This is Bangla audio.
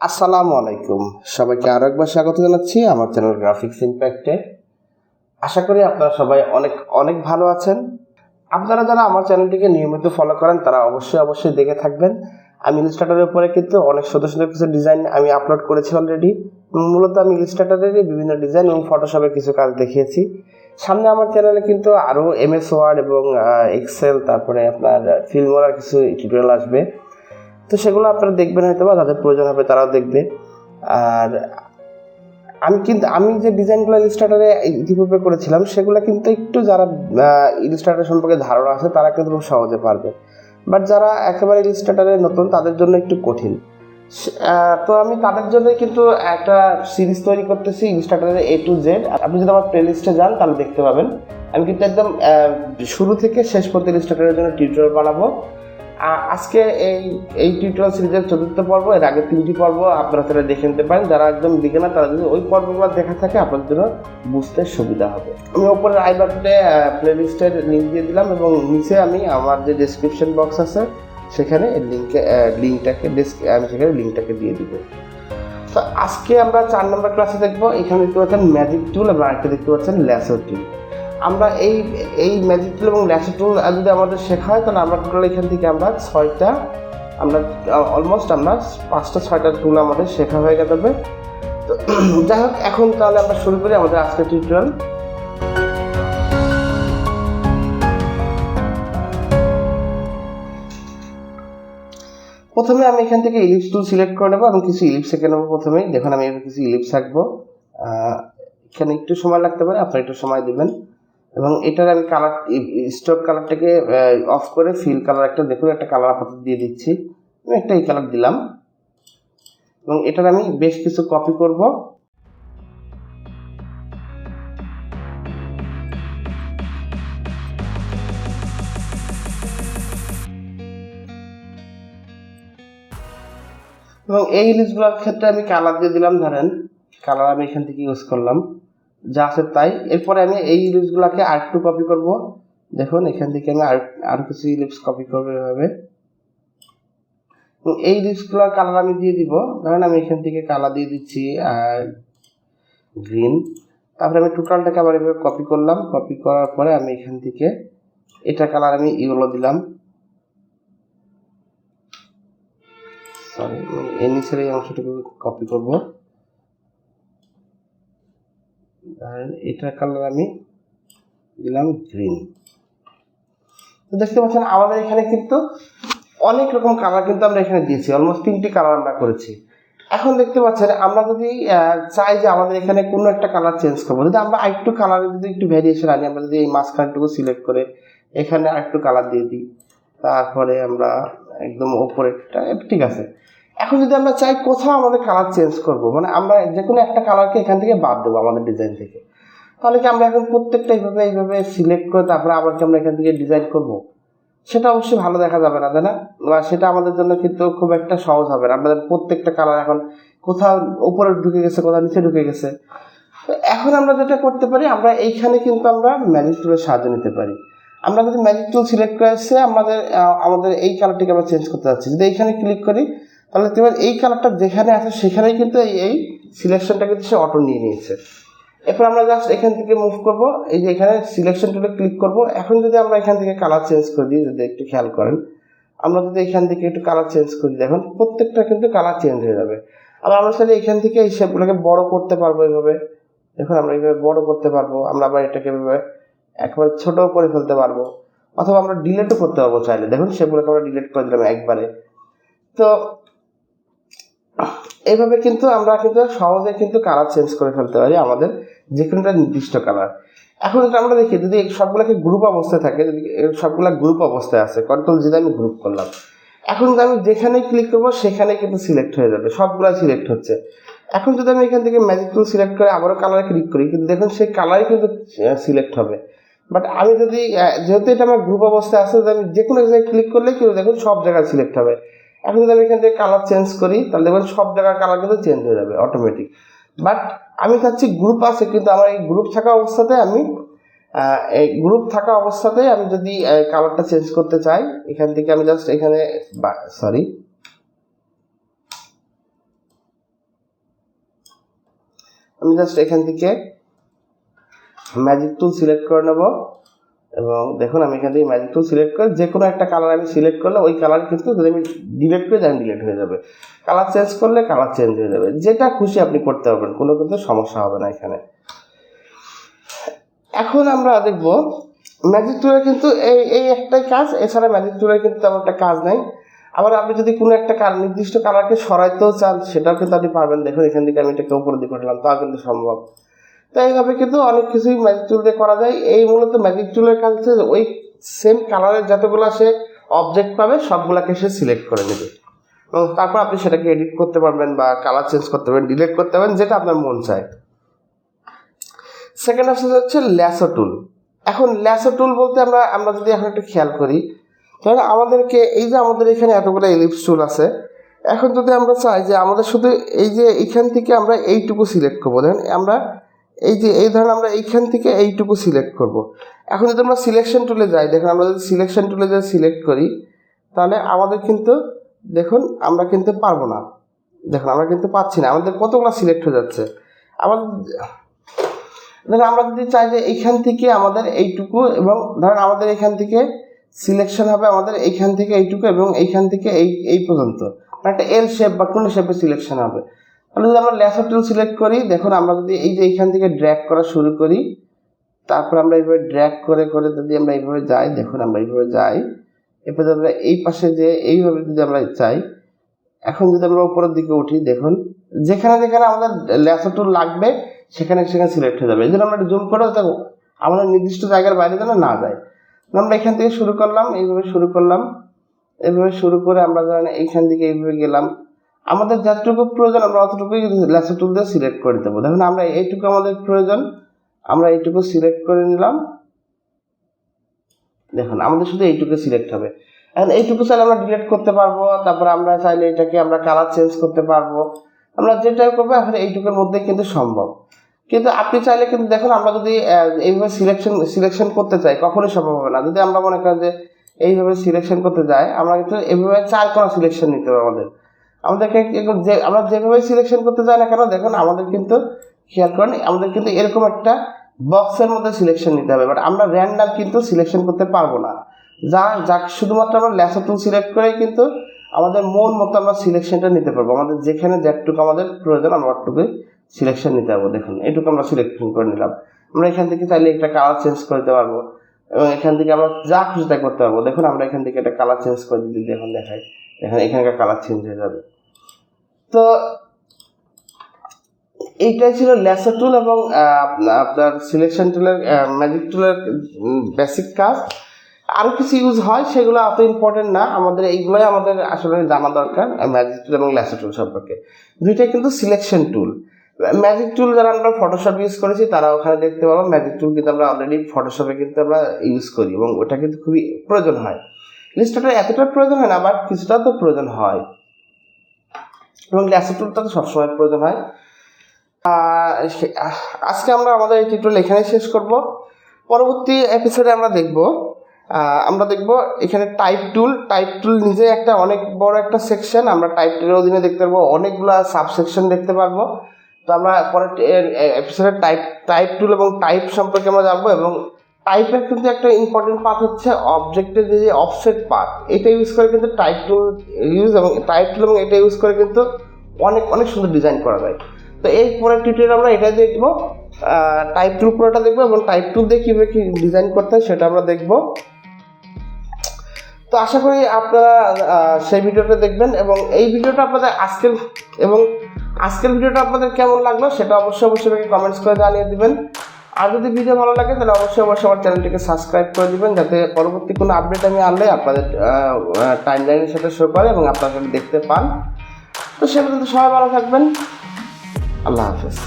আসসালামু আলাইকুম, সবাইকে আরো একবার স্বাগত জানাচ্ছি আমার চ্যানেল গ্রাফিক্স ইম্প্যাক্টে। আশা করি আপনারা সবাই অনেক অনেক ভালো আছেন। আপনারা যারা আমার চ্যানেলটিকে নিয়মিত ফলো করেন তারা অবশ্যই দেখে থাকবেন। আমি ইলাস্ট্রেটরের উপরে কিন্তু অনেক সুন্দর সুন্দর কিছু ডিজাইন আমি আপলোড করেছি অলরেডি। মূলত আমি ইলাস্ট্রেটরেরই বিভিন্ন ডিজাইন এবং ফটোশপের কিছু কাজ দেখিয়েছি। সামনে আমার চ্যানেলে কিন্তু আরও MS ওয়ার্ড এবং এক্সেল, তারপরে আপনার ফিল্মোরার কিছু টিউটোরিয়াল আসবে। তো সেগুলো আপনারা দেখবেন, হয়তো বা যাদের প্রয়োজন হবে তারাও দেখবে। আর আমি যে ডিজাইনগুলো ইলাস্ট্রেটরে ইতিপূর্বে করেছিলাম সেগুলো কিন্তু একটু যারা ইলাস্ট্রেটর সম্পর্কে ধারণা আছে তারা কিন্তু খুব সহজে পারবে, বাট যারা একেবারে ইলাস্ট্রেটরে নতুন তাদের জন্য একটু কঠিন। তো আমি তাদের জন্য কিন্তু একটা সিরিজ তৈরি করতেছি ইলাস্ট্রেটরের A to Z। আপনি যদি আমার প্লেলিস্টে যান তাহলে দেখতে পাবেন আমি কিন্তু একদম শুরু থেকে শেষ পর্যন্ত ইলাস্ট্রেটরের জন্য টিউটোরিয়াল বানাবো। আজকে এই টিউটোরিয়াল সিরিজের চতুর্থ পর্ব। এর আগে 3টি পর্ব আপনারা তারা দেখে নিতে পারেন। যারা একদম বিগিনার তারা যদি ওই পর্বগুলো দেখা থাকে আপনাদের জন্য বুঝতে সুবিধা হবে। আমি ওপরের আই বাটনে প্লেলিস্টের লিঙ্ক দিয়ে দিলাম এবং নিচে আমি আমার যে ডেসক্রিপশন বক্স আছে সেখানে আমি সেখানে লিঙ্কটাকে দিয়ে দিব। তো আজকে আমরা 4 নম্বর ক্লাসে দেখবো। এখানে দেখতে পাচ্ছেন ম্যাজিক টুল এবং আরেকটা দেখতে পাচ্ছেন ল্যাসো টুল। আমরা এই ম্যাজিক টুল এবং ল্যাসো টুল যদি আমাদের শেখা হয় তাহলে আমরা টোটাল এখান থেকে আমরা 5টা 6টা টুল আমাদের শেখা হয়ে যাবে। তো যাই হোক, এখন তাহলে আমরা শুরু করি আমাদের আজকের টিউটোরিয়াল। প্রথমে আমি এখান থেকে ইলিপস টুল সিলেক্ট করে নেবো এবং কিছু ইলিপস এঁকে নেবো। প্রথমেই দেখুন আমি কিছু ইলিপস আঁকবো। এখানে একটু সময় লাগতে পারে, আপনারা একটু সময় দেবেন। এবং এটার আমি কালার স্টক কালারটাকে অফ করে ফিল কালার দেখুন একটা কালার আপাতত দিয়ে দিচ্ছি। আমি একটা এই কালার দিলাম এবং এটার আমি বেশ কিছু কপি করব। এবং এই ইলিপসগুলোর ক্ষেত্রে আমি কালার দিয়ে দিলাম। ধরেন কালার আমি এখান থেকে ইউজ করলাম, যা আছে তাই। এরপরে আমি এই ইলিপসগুলোকে আরেকটু কপি করব। দেখুন এখান থেকে আমি আরো কিছু ইলিপস কপি করবো এভাবে। এই ইলিপসগুলোর কালার আমি দিয়ে দিব। ধরেন আমি এখান থেকে কালার দিয়ে দিচ্ছি গ্রিন। তারপরে আমি টোটালটাকে আবার এভাবে কপি করলাম। কপি করার পরে আমি এখান থেকে এটা কালার আমি ইয়েলো দিলাম। সরি, এই নিচের এই অংশটুকু কপি করব। এটার কালার আমি দিলাম গ্রিন। তো দেখতে পাচ্ছেন আমাদের এখানে কিন্তু অনেক রকম কালার কিন্তু আমরা এখানে দিয়েছি। অলমোস্ট 3টি কালার আমরা করেছি। এখন দেখতে পাচ্ছেন আমরা যদি চাই যে আমাদের এখানে কোনো একটা কালার চেঞ্জ করবো, যদি আমরা আরেকটু কালারে যদি একটু ভ্যারিয়েশন আনি, আমরা যদি এই মাঝখানটুকু সিলেক্ট করে এখানে আরেকটু কালার দিয়ে দিই, তারপরে আমরা একদম ওপরেরটা ঠিক আছে। এখন যদি আমরা চাই কোথাও আমাদের কালার চেঞ্জ করব, মানে আমরা যে কোনো একটা কালারকে এখান থেকে বাদ দেবো আমাদের ডিজাইন থেকে, তাহলে কি আমরা এখন প্রত্যেকটা এইভাবে সিলেক্ট করে তারপরে আবার কি আমরা এখান থেকে ডিজাইন করব? সেটা অবশ্যই ভালো দেখা যাবে না, তাই না? বা সেটা আমাদের জন্য কিন্তু খুব একটা সহজ হবে না। আমাদের প্রত্যেকটা কালার এখন কোথাও উপরে ঢুকে গেছে, কোথাও নিচে ঢুকে গেছে। তো এখন আমরা যেটা করতে পারি, আমরা এইখানে কিন্তু আমরা ম্যাজিক টুলের সাহায্য নিতে পারি। আমরা যদি ম্যাজিক টুল সিলেক্ট করে এসে আমাদের এই কালারটিকে আমরা চেঞ্জ করতে যাচ্ছি, যদি এইখানে ক্লিক করি তাহলে দেখতে পাবেন এই কালারটা যেখানে আছে সেখানেই কিন্তু এই সিলেকশনটা কিন্তু সে অটো নিয়ে নিয়েছে। এরপর আমরা জাস্ট এখান থেকে মুভ করব, এই যে এখানে সিলেকশন টুলে ক্লিক করব। এখন যদি আমরা এখান থেকে কালার চেঞ্জ করে দিই, যদি একটু খেয়াল করেন, আমরা যদি এখান থেকে একটু কালার চেঞ্জ করি, দেখুন প্রত্যেকটা কিন্তু কালার চেঞ্জ হয়ে যাবে। আবার আমরা চাইলে এখান থেকে এই শেপগুলোকে বড় করতে পারবো এইভাবে। দেখুন আমরা এইভাবে বড় করতে পারবো, আমরা আবার এটাকে এভাবে একেবারে ছোট করে ফেলতে পারবো, অথবা আমরা ডিলিটও করতে পারবো চাইলে। দেখুন সেগুলোকে আমরা ডিলিট করে দিলাম একবারে। তো এইভাবে কিন্তু আমরা কিন্তু সহজে কিন্তু কালার চেঞ্জ করে ফেলতে পারি আমাদের যে কোনো একটা নির্দিষ্ট কালার। এখন যদি আমরা দেখি, যদি সবগুলোকে গ্রুপ অবস্থায় থাকে, যদি সবগুলো গ্রুপ অবস্থায় আছে, কন্ট্রোল জি আমি গ্রুপ করলাম। এখন যদি আমি যেখানে ক্লিক করবো সেখানে কিন্তু সিলেক্ট হয়ে যাবে, সবগুলো সিলেক্ট হচ্ছে। এখন যদি আমি এখান থেকে ম্যাজিক টুল সিলেক্ট করে আবারও কালারে ক্লিক করি, কিন্তু দেখুন সেই কালারই কিন্তু সিলেক্ট হবে। বাট আমি যদি যেহেতু এটা আমার গ্রুপ অবস্থায় আছে, যদি আমি যে কোনো জায়গায় ক্লিক করলে কিন্তু দেখুন সব জায়গায় সিলেক্ট হবে। এখন যদি আমি এখান থেকে কালার চেঞ্জ করি তাহলে দেখবেন সব জায়গার কালার কিন্তু চেঞ্জ হয়ে যাবে অটোমেটিক। বাট আমি চাচ্ছি গ্রুপ আছে, কিন্তু আমার এই গ্রুপ থাকা অবস্থাতে আমি যদি কালারটা চেঞ্জ করতে চাই, এখান থেকে আমি জাস্ট এখানে আমি জাস্ট এখান থেকে ম্যাজিক টুল সিলেক্ট করে নেব এবং দেখুন আমি এখান থেকে ম্যাজিক টুল সিলেক্ট করে যে কোনো একটা কালার আমি সিলেক্ট করলে ওই কালার কিন্তু যদি আমি ডিলিট করে দেন ডিলিট হয়ে যাবে, কালার চেঞ্জ করলে কালার চেঞ্জ হয়ে যাবে, যেটা খুশি আপনি করতে পারবেন, কোনো কিন্তু সমস্যা হবে না এখানে। এখন আমরা দেখব ম্যাজিক টুলের কিন্তু এই একটাই কাজ, এছাড়া ম্যাজিক টুলের কিন্তু তেমন একটা কাজ নাই। আবার আপনি যদি কোনো একটা নির্দিষ্ট কালারকে সরাইতেও চান সেটাও কিন্তু আপনি পারবেন। দেখুন এখান থেকে আমি এটাকে উপরে দিকে করলাম, তাও কিন্তু সম্ভব। তো এইভাবে কিন্তু অনেক কিছুই ম্যাজিক টুল দিয়ে করা যায়। এই মূলত ম্যাজিক টুলের কাজ হচ্ছে ওই সেম কালারের যতগুলো সে অবজেক্ট পাবে সবগুলোকে সে সিলেক্ট করে নেবে এবং তারপর আপনি সেটাকে এডিট করতে পারবেন বা কালার চেঞ্জ করতে পারবেন, ডিলিট করতে পারবেন, যেটা আপনার মন চায়। সেকেন্ড অপশন হচ্ছে ল্যাসো টুল। এখন ল্যাসো টুল বলতে আমরা যদি এখন একটু খেয়াল করি, তাহলে আমাদেরকে এই যে আমাদের এখানে এতগুলো এলিপস টুল আছে, এখন যদি আমরা চাই যে আমাদের শুধু এই যে এইখান থেকে আমরা এইটুকু সিলেক্ট করবো, দেখেন আমরা এই ধরেন আমরা এইখান থেকে এইটুকু সিলেক্ট করব। এখন যদি আমরা সিলেকশন টুলে যাই, দেখুন আমরা যদি সিলেকশন টুলে যদি সিলেক্ট করি তাহলে আমাদের কিন্তু দেখুন আমরা কিন্তু পারবো না, দেখুন আমরা কিন্তু পাচ্ছি না, আমাদের কতগুলো সিলেক্ট হয়ে যাচ্ছে। আমাদের ধরেন আমরা যদি চাই যে এইখান থেকে আমাদের এইটুকু এবং ধরেন আমাদের এখান থেকে সিলেকশন হবে আমাদের এইখান থেকে এইটুকু এবং এইখান থেকে এই পর্যন্ত, একটা এল শেপ বা কোনো শেপে সিলেকশন হবে। তাহলে যদি আমরা ল্যাসো টুল সিলেক্ট করি, দেখুন আমরা যদি এই যে এইখান থেকে ড্র্যাগ করা শুরু করি, তারপর আমরা এইভাবে ড্র্যাগ করে করে যদি আমরা এইভাবে যাই, দেখুন আমরা এইভাবে যাই, এরপর আমরা এই পাশে যে এইভাবে যদি আমরা চাই, এখন যদি আমরা উপরের দিকে উঠি, দেখুন যেখানে যেখানে আমাদের ল্যাসো টুল লাগবে সেখানে সেখানে সিলেক্ট হয়ে যাবে। এই জন্য আমরা জুম করে আমাদের নির্দিষ্ট জায়গার বাইরে যেন না যায়। আমরা এখান থেকে শুরু করলাম, এইভাবে শুরু করলাম, এইভাবে শুরু করে আমরা ধরেন এইখান থেকে এইভাবে গেলাম, আমাদের যতটুকু প্রয়োজন আমরা অতটুকুই ল্যাসো টুল দিয়ে সিলেক্ট করে দেবো। দেখুন আমরা এইটুকু আমাদের প্রয়োজন, আমরা এইটুকু সিলেক্ট করে নিলাম, দেখুন আমাদের শুধু এইটুকু সিলেক্ট হবে। এখন এইটুকু চাইলে আমরা ডিলিট করতে পারবো, তারপরে আমরা চাইলে এটাকে আমরা কালার চেঞ্জ করতে পারবো, আমরা যেটা করবো এখন এইটুকুর মধ্যে কিন্তু সম্ভব। কিন্তু আপনি চাইলে কিন্তু দেখুন আমরা যদি এইভাবে সিলেকশন করতে চাই কখনোই সম্ভব হবে না। যদি আমরা মনে করি যে এইভাবে সিলেকশন করতে যাই, আমরা কিন্তু এইভাবে 4 কোণা সিলেকশন নিতে হবে। আমাদেরকে আমরা যেভাবে সিলেকশন করতে যাই না কেন, দেখুন আমাদের কিন্তু খেয়াল করেন আমাদের কিন্তু এরকম একটা বক্সের মধ্যে সিলেকশন নিতে হবে, বাট আমরা র্যান্ডাম কিন্তু সিলেকশন করতে পারবো না। যা শুধুমাত্র আমরা ল্যাসো টুল সিলেক্ট করেই কিন্তু আমাদের মন মতো আমরা সিলেকশনটা নিতে পারবো। আমাদের যেখানে যেটুকু আমাদের প্রয়োজন আমরা ওটুকুই সিলেকশন নিতে পারবো। দেখুন এইটুকু আমরা সিলেকশন করে নিলাম, আমরা এখান থেকে চাইলে একটা কালার চেঞ্জ করতে পারবো এবং এখান থেকে আমরা যা খুশি তাই করতে পারবো। দেখুন আমরা এখান থেকে একটা কালার চেঞ্জ করে দিতে এখন দেখাই, দেখেন এখানকার কালার চেঞ্জ হয়ে যাবে। তো এইটাই ছিল ল্যাসো টুল এবং আপনার সিলেকশন টুলের ম্যাজিক টুলের বেসিক কাজ। আরও কিছু ইউজ হয় সেগুলো অত ইম্পর্টেন্ট না, আমাদের এইগুলোই আমাদের আসলে জানা দরকার ম্যাজিক টুল এবং ল্যাসো টুল সম্পর্কে। দুইটাই কিন্তু সিলেকশন টুল। ম্যাজিক টুল যারা আমরা ফটোশপ ইউজ করেছি তারা ওখানে দেখতে পাবো, ম্যাজিক টুল কিন্তু আমরা অলরেডি ফটোশপে কিন্তু আমরা ইউজ করি এবং ওটা কিন্তু খুবই প্রয়োজন হয়। ইলাস্ট্রেটর এতটা প্রয়োজন হয় না, বাট কিছুটা তো প্রয়োজন হয় এবং ল্যাসো টুলটা তো সবসময় প্রয়োজন হয়। আজকে আমরা আমাদের এই টিউটোরিয়াল এখানেই শেষ করব। পরবর্তী এপিসোডে আমরা দেখব এখানে টাইপ টুল নিজে একটা অনেক বড় একটা সেকশন। আমরা টাইপ টুলের অধীনে দেখতে পারবো অনেকগুলো সাবসেকশন দেখতে পারবো। তো আমরা পরের এপিসোডে টাইপ টুল এবং টাইপ সম্পর্কে আমরা জানবো এবং টাইপের কিন্তু একটা ইম্পর্টেন্ট পার্ট হচ্ছে অবজেক্টের যে অফসেট পার্ট, এটা ইউজ করে কিন্তু টাইপ টুল এবং এটা ইউজ করে কিন্তু অনেক অনেক সুন্দর ডিজাইন করা যায়। তো এই পরের টিউটোরিয়ালে আমরা এটাই দেখবো, টাইপ টুল পুরোটা দেখবো এবং টাইপ টুল দিয়ে কীভাবে কী ডিজাইন করতে হয় সেটা আমরা দেখবো। তো আশা করি আপনারা সেই ভিডিওটা দেখবেন এবং এই ভিডিওটা আপনাদের আজকের ভিডিওটা আপনাদের কেমন লাগলো সেটা অবশ্যই কমেন্টস করে জানিয়ে দিবেন। আর যদি ভিডিও ভালো লাগে তাহলে অবশ্যই আমার চ্যানেলটিকে সাবস্ক্রাইব করে দিবেন, যাতে পরবর্তী কোনো আপডেট আমি আনলে আপনাদের টাইমলাইনের সাথে শো করে এবং আপনারা দেখতে পান। তো সে পর্যন্ত সবাই ভালো থাকবেন, আল্লাহ হাফেজ।